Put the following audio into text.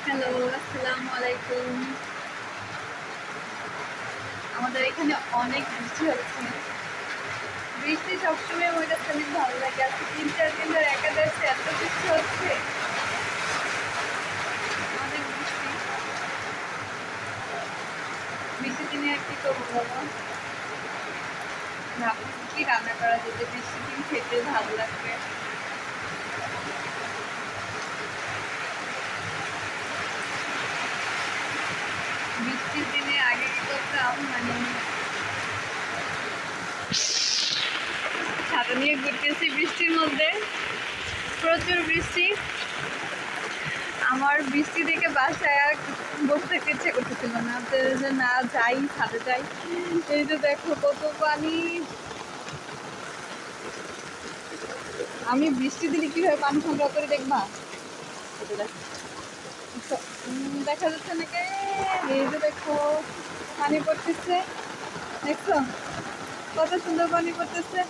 Hello, আসসালামু আলাইকুম। আমাদের এখানে অনেক বৃষ্টি হচ্ছে। বৃষ্টি সবসময় আমার কাছে অনেক ভালো লাগে। আজকে ৩-৪ দিন ধরে একাদশে এত বৃষ্টি হচ্ছে। অনেক বৃষ্টি। বৃষ্টির দিনে আর কি করবো বলো? ভাবছি কি রান্না করা যেত, বৃষ্টির দিন খেতে ভালো লাগবে। বৃষ্টির দিনে আগে কি করতাম, মানে ছাতা নিয়ে ঘুরতেছি বৃষ্টির মধ্যে, প্রচুর বৃষ্টি। আমার বৃষ্টি দেখে বাসায় আর বসে থাকতে ইচ্ছে করতেছিল না, যে না যাই, ছাদে যাই। এই যে দেখো কত পানি। আমি বৃষ্টি দিলে কিভাবে পানি সংগ্রহ করে দেখবা? এটা দেখো, দেখা যাচ্ছে নাকি? এই যে দেখো পানি পড়তেছে, দেখছো কত সুন্দর পানি পড়তেছে।